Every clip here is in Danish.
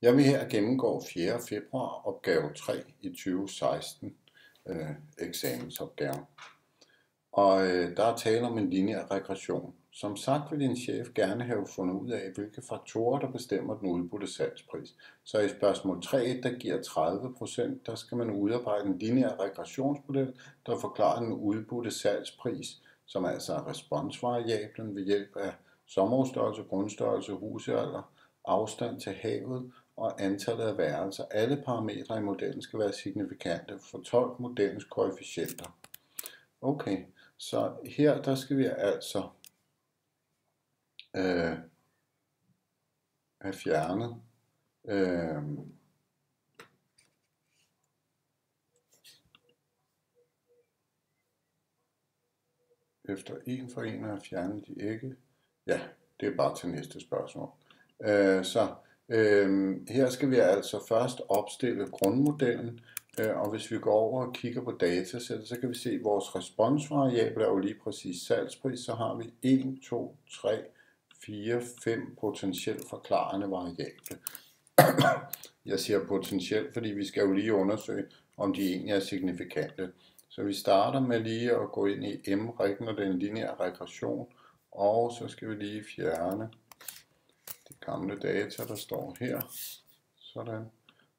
Jeg vil her gennemgå 4. februar opgave 3 i 2016 eksamensopgaven. Og der er tale om en lineær regression. Som sagt vil din chef gerne have fundet ud af, hvilke faktorer, der bestemmer den udbudte salgspris. Så i spørgsmål 3, der giver 30%, der skal man udarbejde en lineær regressionsmodel, der forklarer den udbudte salgspris, som altså er responsvariablen ved hjælp af sommerhusstørrelse, grundstørrelse, husalder, afstand til havet og antallet af værelser. Alle parametre i modellen skal være signifikante. Fortolk modellens koefficienter. Okay, så her der skal vi altså have fjernet efter en for en have fjernet de ikke. Ja, det er bare til næste spørgsmål. Her skal vi altså først opstille grundmodellen, og hvis vi går over og kigger på datasættet, så kan vi se, at vores responsvariable er jo lige præcis salgspris. Så har vi 1, 2, 3, 4, 5 potentielt forklarende variable. Jeg siger potentielt, fordi vi skal jo lige undersøge, om de egentlig er signifikante. Så vi starter med lige at gå ind i M-rig, når det er en lineær regression, og så skal vi lige fjerne de gamle data, der står her. Sådan.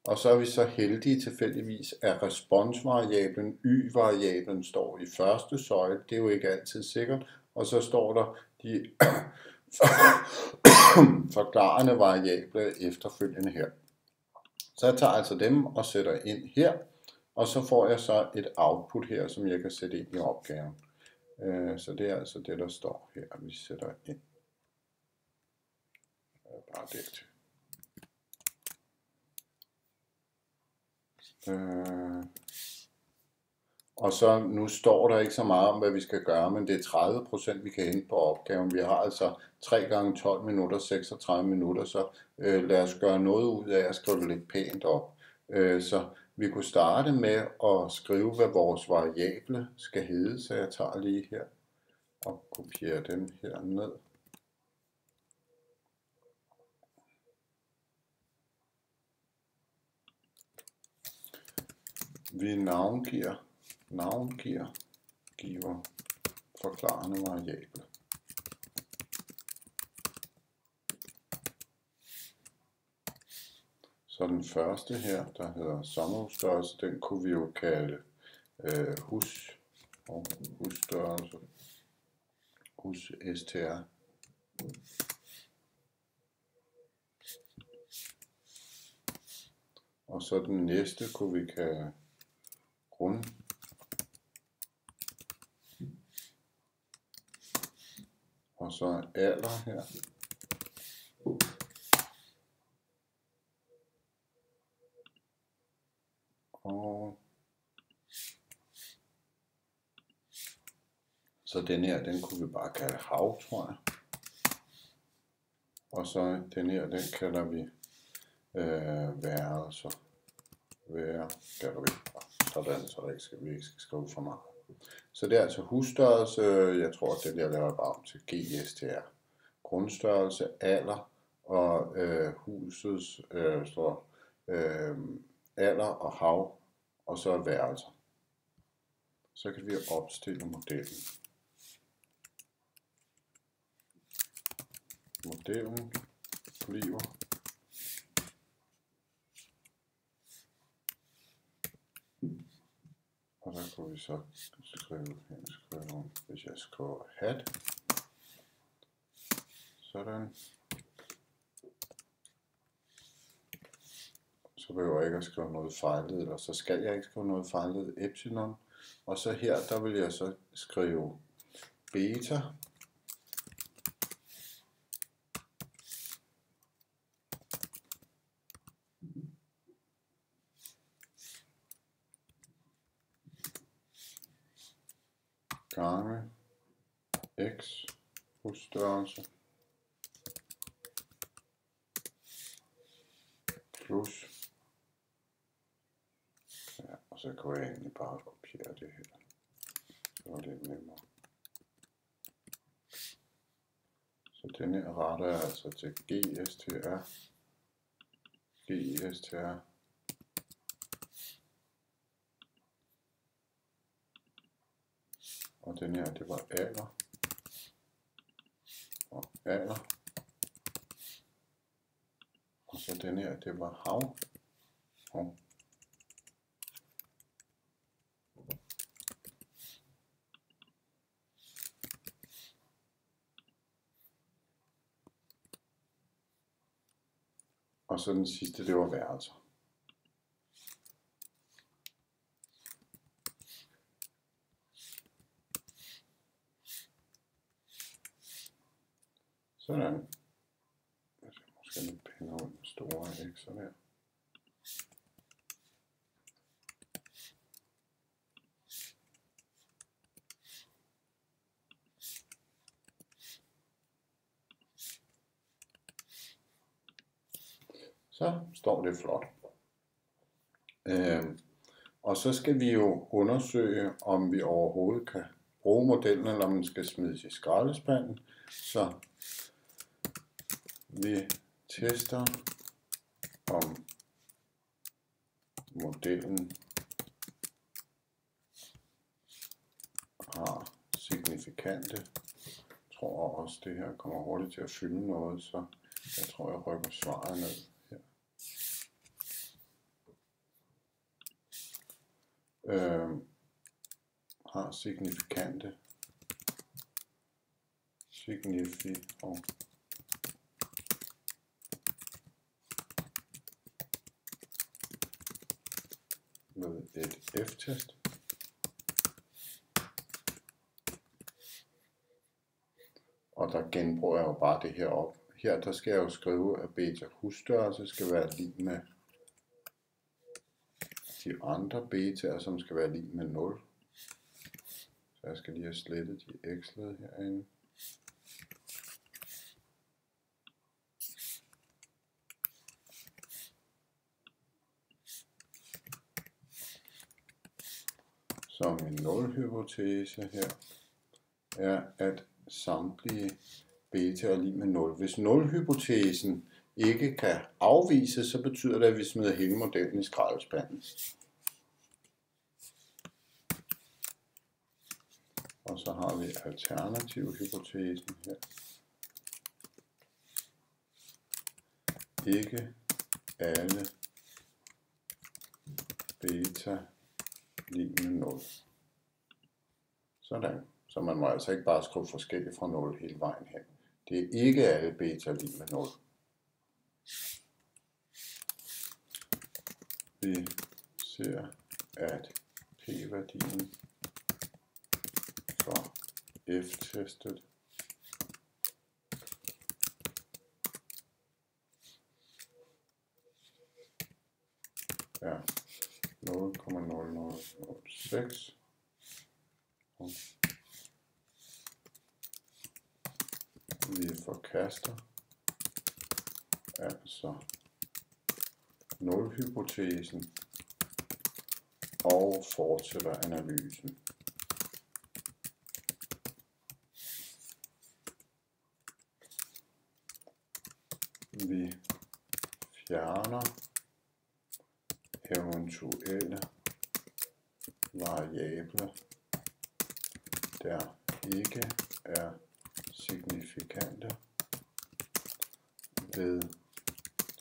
Og så er vi så heldige tilfældigvis, at responsvariablen, y-variablen, står i første søjle. Det er jo ikke altid sikkert. Og så står der de forklarende variable efterfølgende her. Så jeg tager altså dem og sætter ind her. Og så får jeg så et output her, som jeg kan sætte ind i opgaven. Så det er altså det, der står her, vi sætter ind. Bare det til. Og så nu står der ikke så meget om, hvad vi skal gøre, men det er 30%, vi kan hente på opgaven. Vi har altså 3 gange 12 minutter, 36 minutter, så lad os gøre noget ud af at skrive det lidt pænt op. Så vi kunne starte med at skrive, hvad vores variable skal hedde, så jeg tager lige her og kopierer dem her ned. Vi giver forklarende variable. Så den første her, der hedder sommerhusstørrelse, den kunne vi jo kalde husstørrelse, hus-str. Og så den næste kunne vi kalde grund. Og så alder her. Og så den her, den kunne vi bare kalde hav, tror jeg. Og så den her, den kalder vi værelser. Kalder vi sådan, så vi ikke skal skrive for meget. Så det er altså husstørrelse, jeg tror, at det der laver bare om til GSTR. Grundstørrelse, alder og husets alder og hav, og så værelser. Så kan vi opstille modellen. Modellen bliver og der kunne vi så skrive, hvis jeg skriver hat, sådan, så behøver jeg ikke at skrive noget fejlet, eller så skal jeg ikke skrive noget fejlet epsilon, og så her, der vil jeg så skrive beta, gange x husstørrelse plus, ja, og så kan jeg egentlig bare kopiere det her, så er det lidt nemmere. Så denne retter jeg altså til GSTR GISTR. Og den her, det var alder. Og alder. Og så den her, det var hav. Og så den sidste, det var værelser. Sådan. Jeg skal måske lidt pænere ud med store x'er der. Så står det flot. Og så skal vi jo undersøge, om vi overhovedet kan bruge modellen, eller om den skal smides i skraldespanden. Så vi tester, om modellen har signifikante. Jeg tror også, det her kommer hurtigt til at fylde noget, så jeg tror, jeg rykker svaret ned her. Har signifikante. Med et F-test. Og der genbruger jeg jo bare det her op. Her der skal jeg jo skrive, at beta husstørrelse skal være lig med de andre betaer, som skal være lig med 0. Så jeg skal lige have slettet de x'lede herinde. Så min nulhypotese her er, at samtlige beta er lig med 0. Hvis nulhypotesen ikke kan afvises, så betyder det, at vi smider hele modellen i skraldespanden. Og så har vi alternativhypotesen her. Ikke alle beta lig med 0. Sådan. Så man må altså ikke bare skrive forskelligt fra 0 hele vejen hen. Det er ikke alle beta lig med 0. Vi ser, at p-værdien for f-testet er 0,0006. Vi forkaster altså nulhypotesen og fortsætter analysen. Vi fjerner eventuelle variable, der ikke er signifikante ved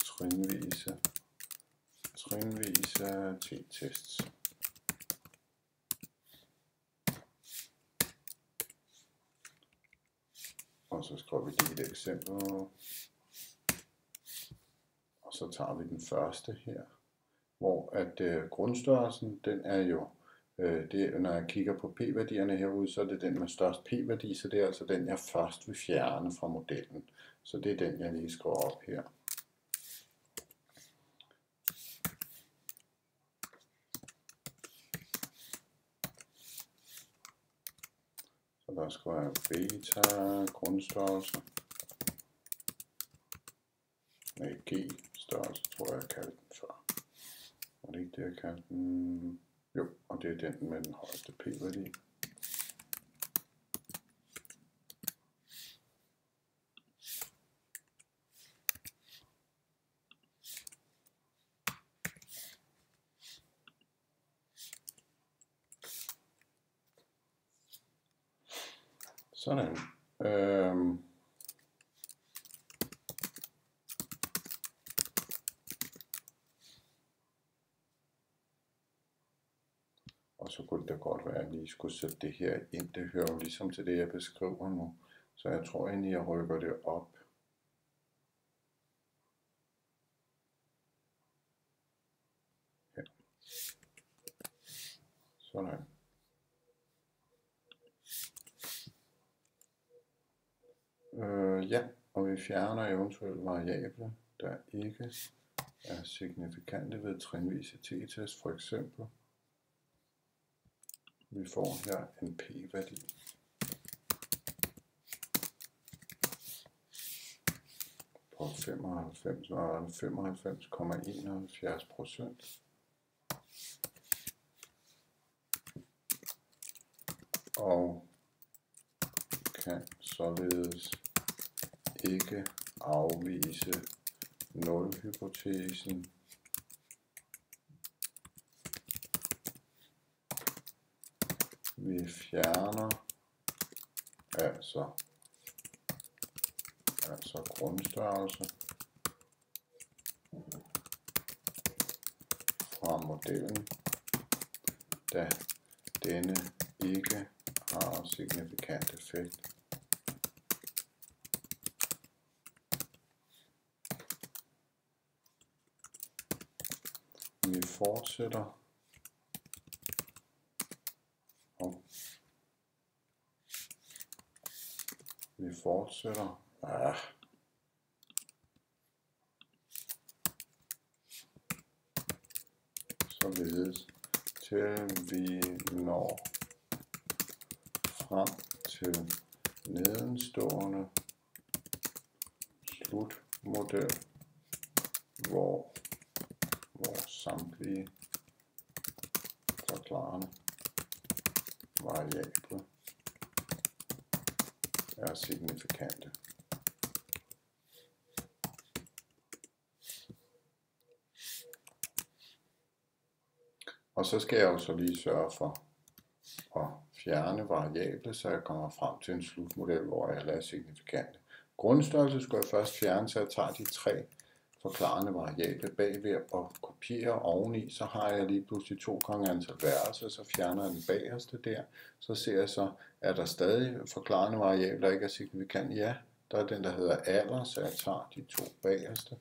trinvise t-tests. Og så skriver vi lige et eksempel. Og så tager vi den første her, hvor at grundstørrelsen, den er jo, når jeg kigger på p-værdierne herude, så er det den med størst p-værdi, så det er altså den, jeg først vil fjerne fra modellen. Så det er den, jeg lige skriver op her. Så der skriver jeg beta grundstørrelse. Nej, g-størrelse tror jeg kaldte den før. Var det ikke det, jeg kaldte den? Jo, og det er den med den højeste p-værdi. Sådan. Og så kunne det da godt være, at jeg lige skulle sætte det her ind. Det hører jo ligesom til det, jeg beskriver nu. Så jeg tror egentlig, jeg rykker det op. Her. Sådan. Ja, og vi fjerner eventuelle variabler, der ikke er signifikante ved trinvise t-test, for eksempel. Vi får her en p-værdi. På 95,71%. Og kan således ikke afvise nulhypotesen vi fjerner altså grundstørrelse fra modellen, da denne ikke har signifikant effekt. Vi fortsætter således til vi når frem til nedenstående slutmodel, hvor samtlige forklarende variabler er signifikante. Og så skal jeg jo så lige sørge for at fjerne variabler, så jeg kommer frem til en slutmodel, hvor alle er signifikante. Grundstørrelse skal jeg først fjerne, så jeg tager de 3 forklarende variabler bagved og kopierer oveni, så har jeg lige pludselig 2 gange antal værelser, så fjerner jeg den bagerste der. Så ser jeg så, er der stadig forklarende variabler, der ikke er signifikante? Ja, der er den, der hedder alder, så jeg tager de 2 bagerste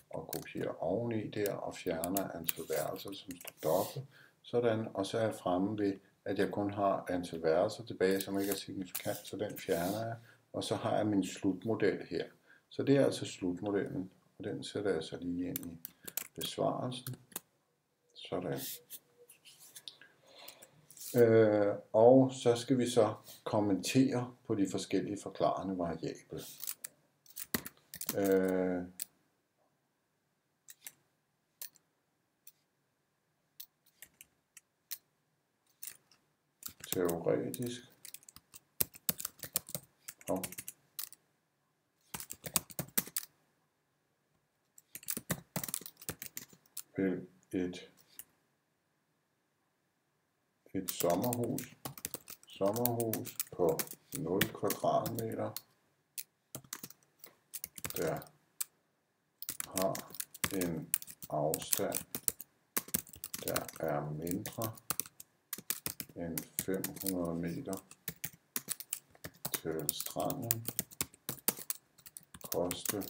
og kopierer oveni der og fjerner antal værelser, som står dobbelt. Sådan, og så er jeg fremme ved, at jeg kun har antal værelser tilbage, som ikke er signifikant, så den fjerner jeg. Og så har jeg min slutmodel her. Så det er altså slutmodellen, og den sætter jeg så lige ind i besvarelsen. Sådan. Og så skal vi så kommentere på de forskellige forklarende variabler. Teoretisk og vil et sommerhus på 0 kvadratmeter, der har en afstand, der er mindre end 500 meter til stranden, koste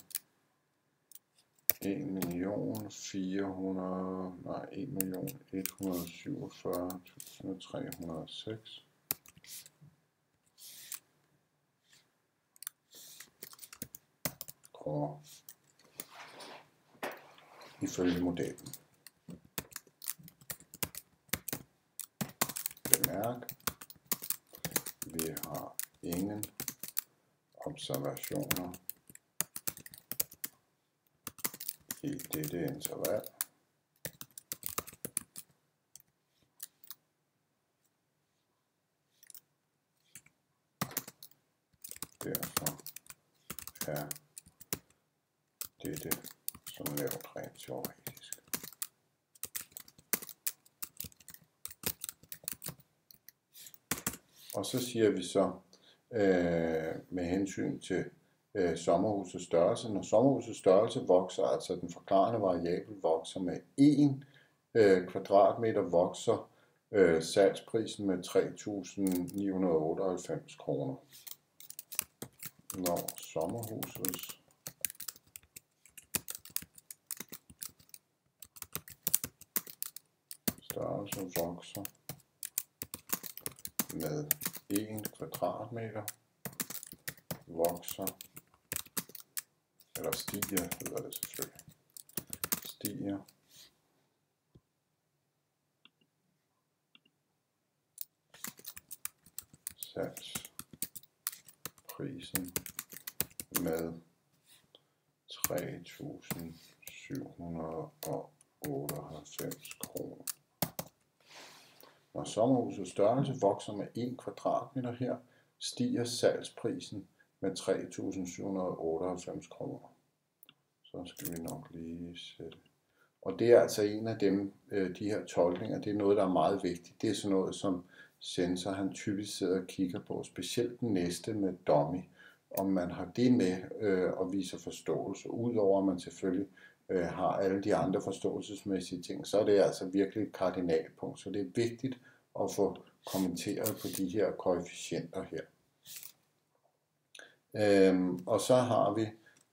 1.147.306 kroner ifølge modellen. Bemærk, vi har ingen observationer i dette interval. Derfor er dette som nævnt rent teoretisk. Og så siger vi så, med hensyn til sommerhusets størrelse. Når sommerhusets størrelse vokser, altså den forklarende variabel vokser med 1 kvadratmeter, vokser salgsprisen med 3.998 kroner. Når sommerhusets størrelse vokser med 1 kvadratmeter, vokser, eller stiger, hedder det selvfølgelig, stiger salgsprisen med 3.798 kroner. Når sommerhusets størrelse vokser med 1 kvadratmeter her, stiger salgsprisen med 3.798 kroner. Så skal vi nok lige sætte. Og det er altså en af dem, de her tolkninger, det er noget, der er meget vigtigt. Det er sådan noget, som sensor han typisk sidder og kigger på, specielt den næste med dummy. Om man har det med og viser forståelse, udover at man selvfølgelig har alle de andre forståelsesmæssige ting, så er det altså virkelig et kardinalpunkt. Så det er vigtigt at få kommenteret på de her koefficienter her. Og så har vi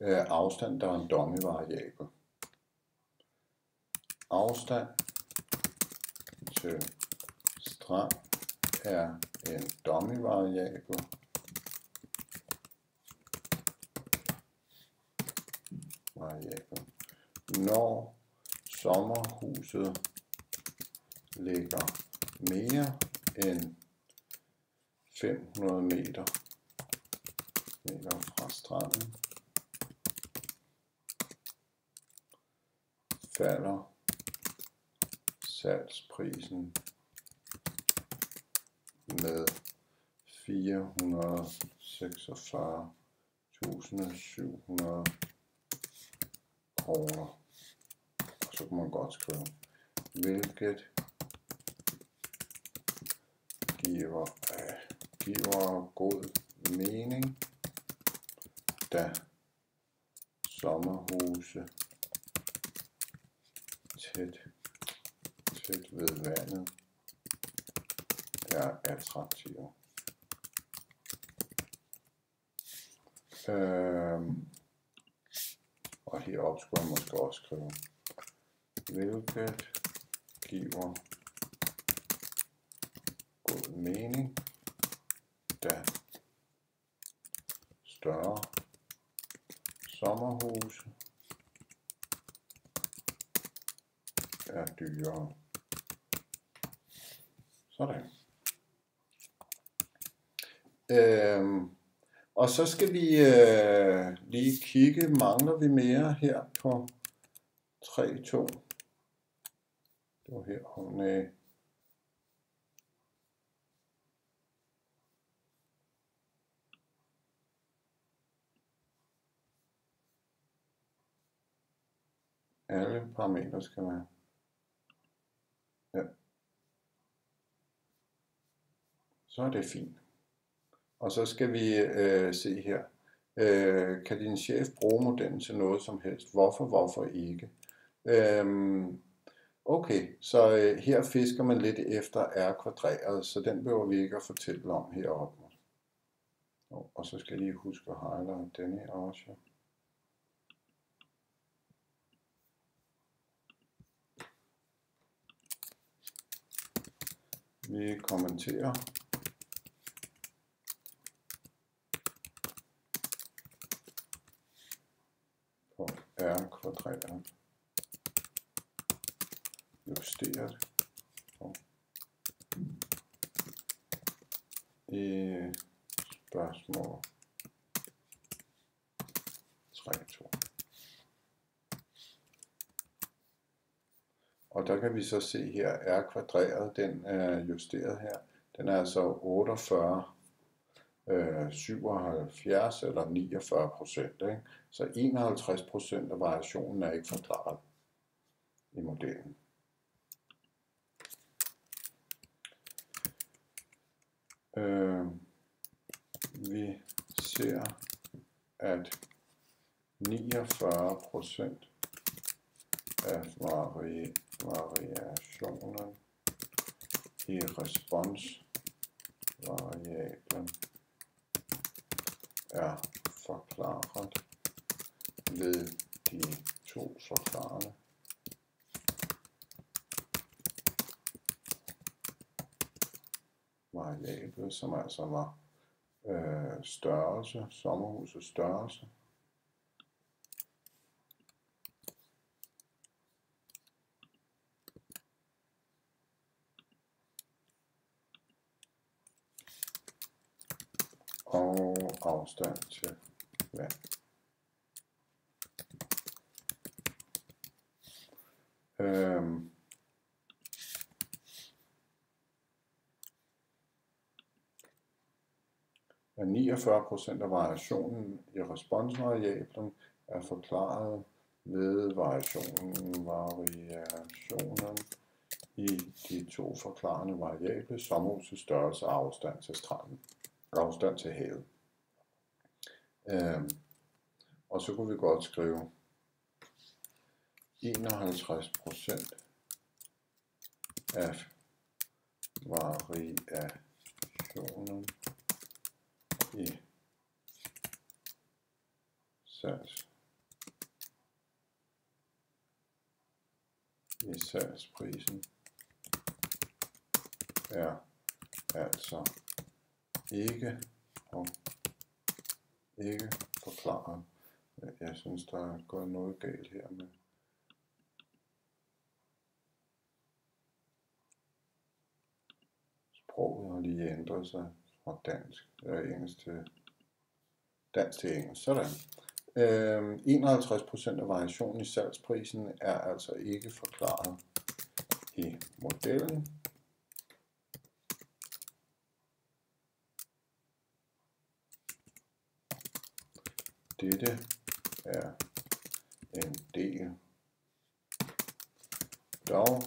afstand, der er en dummy-variabel. Afstand til strand er en dummy-variabel. Når sommerhuset ligger mere end 500 meter fra stranden, falder salgsprisen med 446.700 kroner. Og så kan man godt skrive, hvilket giver god mening, da sommerhuse tæt ved vandet er attraktive. Og heroppe skulle jeg måske også skrive, hvilket giver god mening, da større sommerhuse er dyrere. Sådan. Og så skal vi lige kigge, mangler vi mere her på 3.2. Det var her, hun alle parametre skal være. Ja. Så er det fint. Og så skal vi se her. Kan din chef bruge modellen til noget som helst? Hvorfor ikke? Okay, så her fisker man lidt efter R kvadreret, så den behøver vi ikke at fortælle om heroppe. Og så skal jeg lige huske at highlighte denne her også. Vi kommenterer. På R kvadreret. Justeret. I spørgsmål 3.2. Og der kan vi så se her, R kvadreret, den er justeret her. Den er altså 48, 77 eller 49%. Så 51% af variationen er ikke forklaret i modellen. ser, at 49% af variationen i responsvariablen er forklaret ved de to forklarende variable, som altså var størrelse, sommerhusets størrelse, og afstand til vand. At 49% af variationen i responsvariablen er forklaret ved variationen i de to forklarende variable, sommerhusets størrelse og afstand til stranden, afstand til havet. Og så kunne vi godt skrive 51% af variationen i salgsprisen er altså ikke forklaret. Jeg synes, der er gået noget galt her med sproget har lige ændret sig fra dansk til engelsk. Sådan. 51% af variationen i salgsprisen er altså ikke forklaret i modellen. Dette er en del. Dog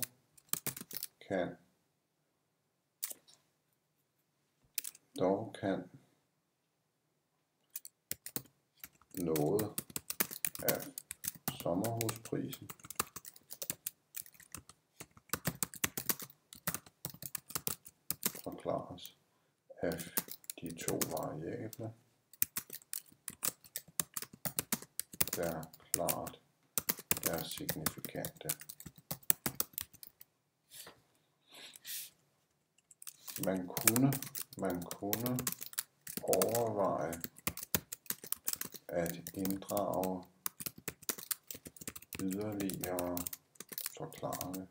kan noget af sommerhusprisen forklares af de to variabler, der klart er signifikante. Man kunne overveje at inddrage yderligere forklarende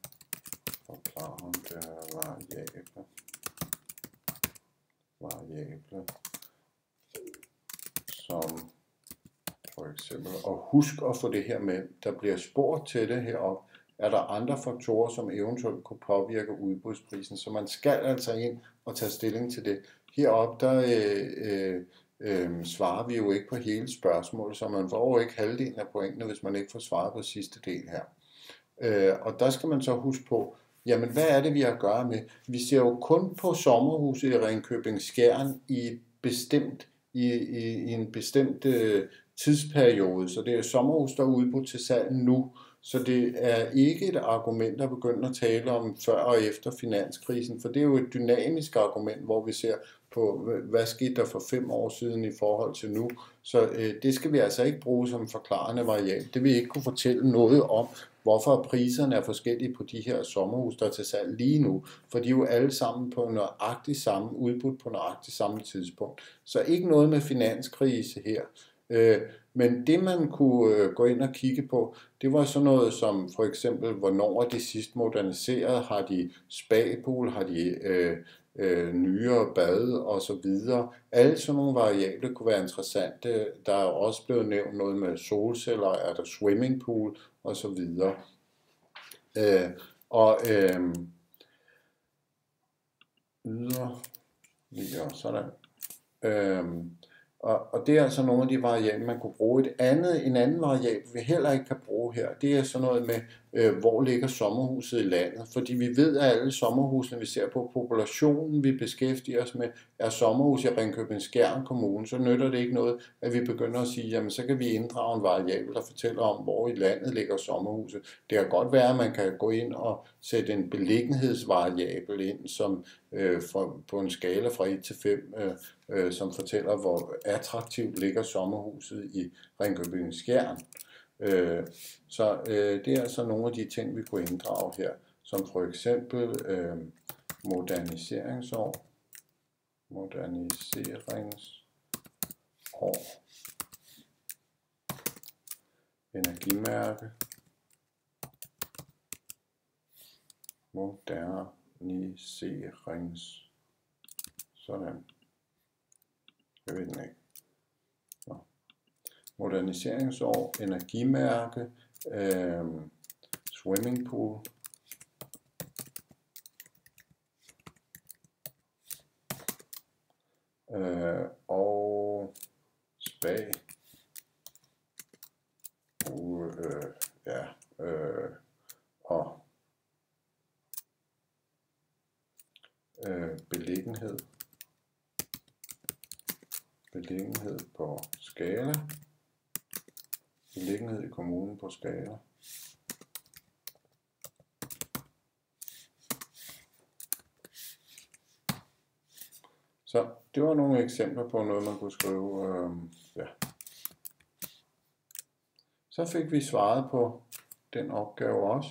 variable, som for eksempel, og husk at få det her med, der bliver spurgt til det heroppe, er der andre faktorer, som eventuelt kunne påvirke udbudsprisen, så man skal altså ind og tage stilling til det. Heroppe, der svarer vi jo ikke på hele spørgsmålet, så man får jo ikke halvdelen af pointene, hvis man ikke får svaret på sidste del her. Og der skal man så huske på, jamen hvad er det, vi har at gøre med? Vi ser jo kun på sommerhuset i Ringkøbing-Skjern i en bestemt tidsperiode, så det er sommerhus, der er udbudt til salg nu. Så det er ikke et argument at begynde at tale om før og efter finanskrisen, for det er jo et dynamisk argument, hvor vi ser på, hvad skete der for 5 år siden i forhold til nu. Så det skal vi altså ikke bruge som forklarende variabel. Det vil ikke kunne fortælle noget om, hvorfor priserne er forskellige på de her sommerhus, der er til salg lige nu. For de er jo alle sammen på nøjagtigt samme udbud på nøjagtigt samme tidspunkt. Så ikke noget med finanskrise her. Men det man kunne gå ind og kigge på, det var sådan noget som for eksempel, hvornår er de sidst moderniseret, har de spapool, har de nyere bade og så videre. Alle sådan nogle variable kunne være interessante. Der er også blevet nævnt noget med solceller, er der swimmingpool og så videre. Yderligere sådan. Og det er altså nogle af de variabler, man kunne bruge. En anden variabel, vi heller ikke kan bruge her, det er sådan noget med, hvor ligger sommerhuset i landet. Fordi vi ved, at alle sommerhusene, vi ser på populationen, vi beskæftiger os med, er sommerhus i Ringkøbing-Skjern Kommune, så nytter det ikke noget, at vi begynder at sige, jamen så kan vi inddrage en variabel, der fortæller om, hvor i landet ligger sommerhuset. Det kan godt være, at man kan gå ind og sætte en beliggenhedsvariabel ind, som på en skala fra 1 til 5, som fortæller, hvor attraktivt ligger sommerhuset i Ringkøbing-Skjern. Så det er altså nogle af de ting, vi kunne inddrage her, som for eksempel moderniseringsår, energimærke, sådan. Jeg ved den ikke. Moderniseringsår, energimærke, swimmingpool, og spa, og beliggenhed på skala, beliggenhed i kommunen på skala. Så det var nogle eksempler på noget, man kunne skrive. Så fik vi svaret på den opgave også.